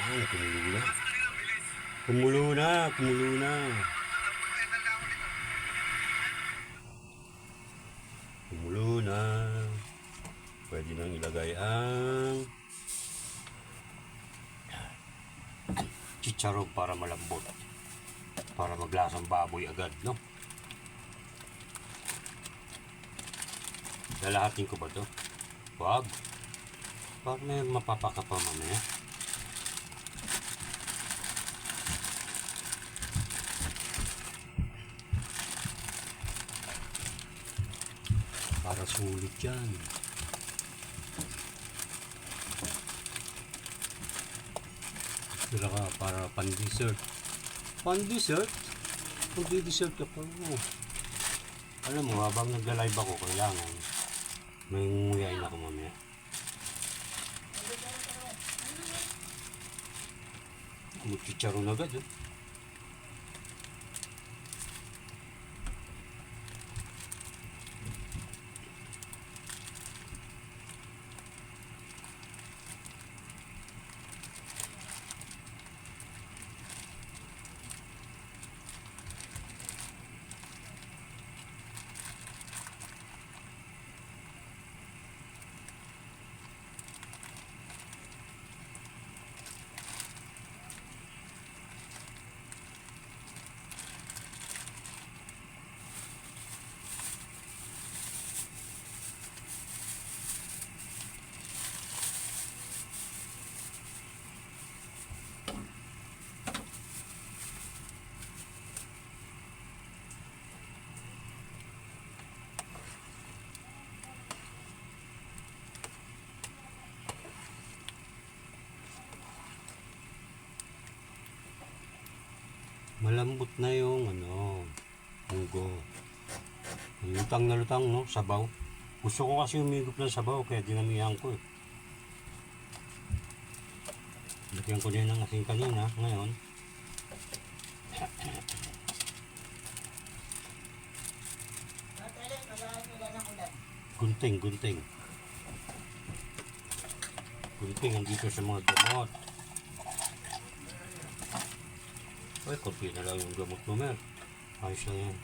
Ay, kumulo na. Kumulo na, kumulo na. Kumulo na. Pwede nang ilagay ang chicharon para malambot. Para maglasang baboy agad, no? Lalahatin ko ba to? Wag. Baka may mapapaka pa mamaya. Para sulit yan. Tira ka para pan-dessert. Pan-dessert? Mag-dessert ka pa mo. Alam mo, habang nagla-live ako, kailangan may nguyain ako mamaya. Chicharon agad, eh. Malambot na yung munggo. Lutang na lutang, no? Sabaw. Gusto ko kasi umigop ng sabaw kaya dinamihan ko, eh. Lagyan ko din ng asin kanina. Ngayon gunting andito sa mga gamot. Ay, konti na lang yung gamot mo, mer. Ayos lang yan.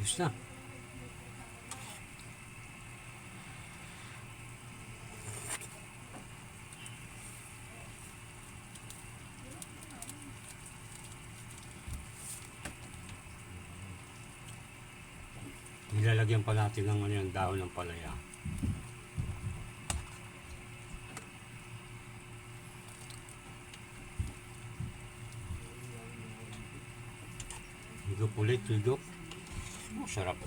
Ayos na. Nilalagyan pa natin ng yung dahon ng palaya. Higop ulit, higop. Oh, sarap.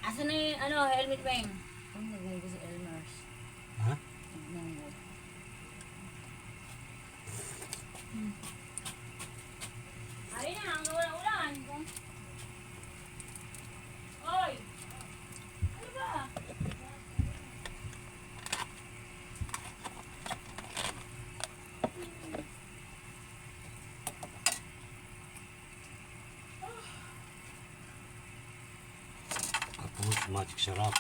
Asa na yung helmet ba yun? Ano nagawin ko sa Elmer's? Ha? Ay na, ang ulan-ulan. Oy! Ano ba? Tapos, magic sarap.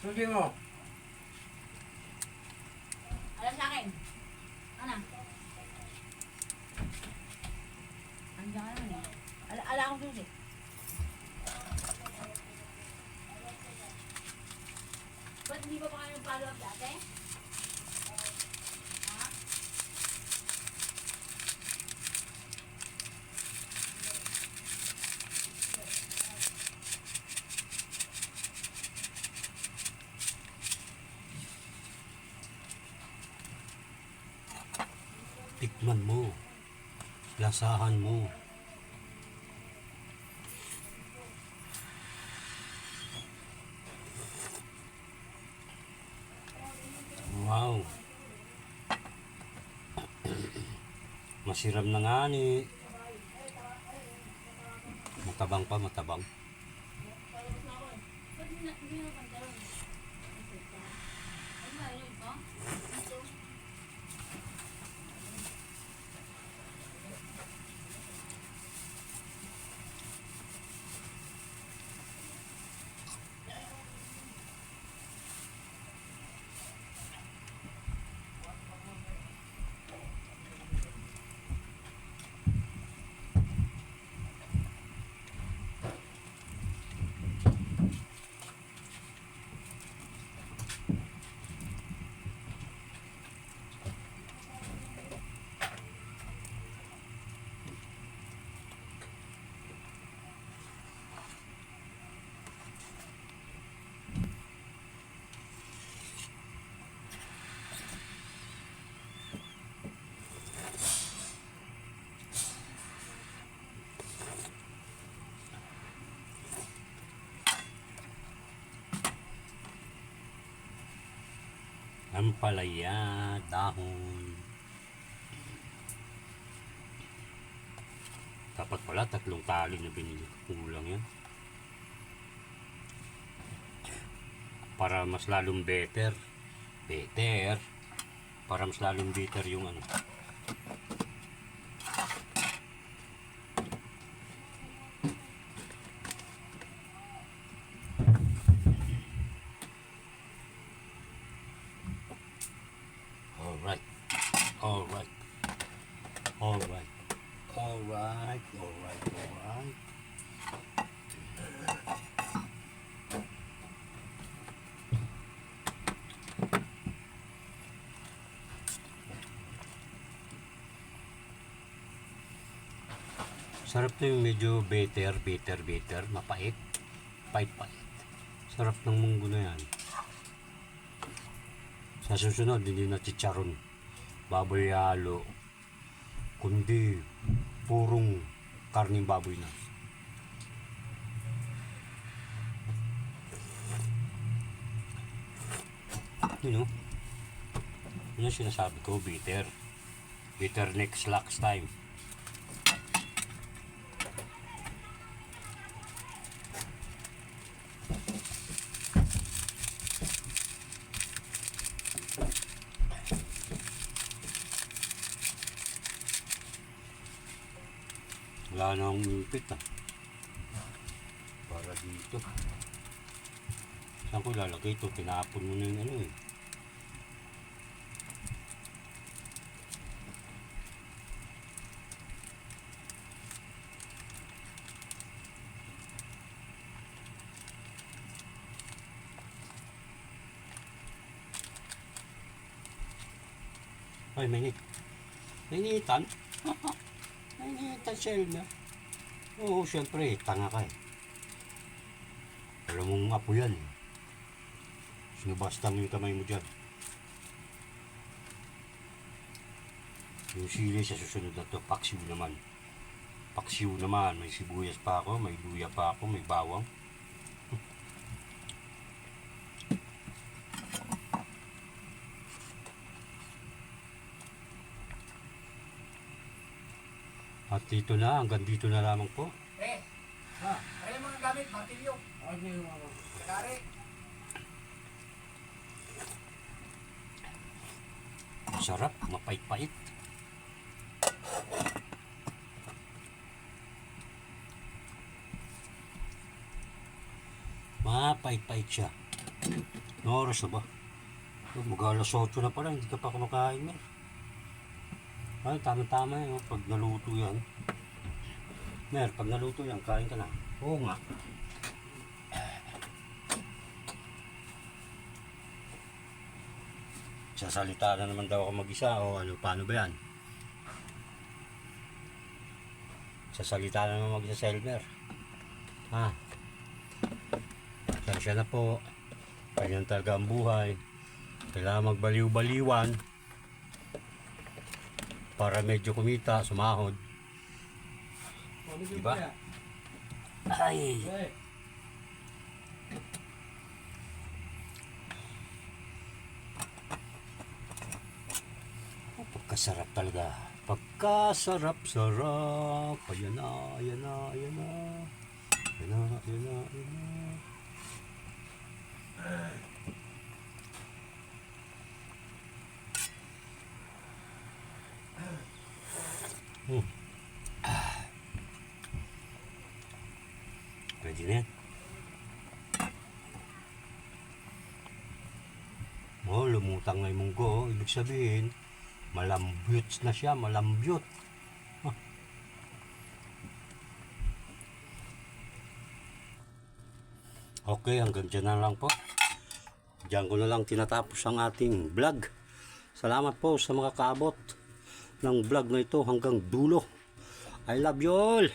Sugi mo. Alam sa akin. Ano? Andiyan ka naman eh. Ala akong susi. Ba't hindi pa kayo follow up dati? Ha? Tikman mo. Lasahan mo. Wow. Masiram na nga ni. Matabang pa, matabang. Ampalaya, dahon. Dapat pala 3 tali na binili ko. Kulang yan. Para mas lalong better. Para mas lalong better yung ano. Alright. Sarap na yung medyo bitter, mapait, pait. Sarap ng munggo na yan. Sa susunod, hindi na chicharon, baboy halo, kundi purong karning baboy na. Yun o. Yun yung sinasabi ko, bitter. Bitter next time. Wala na akong impit para dito. Saan ko lalagay ito? Tinapon mo na yung ano eh. Ay, mainit. Mainitan? Mainitan siya na. Oo, syempre, tanga ka eh. Alam mong apo yan eh. Sinubasta mo yung kamay mo dyan. Yung sili sa susunod na to, paksiw naman. May sibuyas pa ako, may luya pa ako, may bawang. At dito na, hanggang dito na lamang po. Ano yung mga gamit? Martilyo. Kari. Sarap, mapait-pait. Mapait-pait siya. Ano oras na ba? Mag-alas 8 na pala, hindi ka pa kumakain eh. Ay, tama-tama yun. Pag naluto yan. Pag naluto yan, kain ka na. Oo nga. Sasalita na naman daw ako mag-isa o ano, paano ba yan? Sasalita na naman mag-isa sa Elmer. Sasya na po. Ganyan talaga ang buhay. Kailangan magbaliw-baliwan. para medyo kumita, sumahod. Diba? Ay! Pagkasarap talaga. Pagkasarap-sarap. Ayan na, ayan na, ayan na. Ayan na, ayan na, ayan na. Pwede na yan. Oh, lumutang na yung munggo. Ibig sabihin, malambot na siya, malambot. Huh. Okay, hanggang dyan na lang po. Diyan ko na lang tinatapos ang ating vlog. Salamat po sa mga kaabot ng vlog na ito hanggang dulo. I love you all!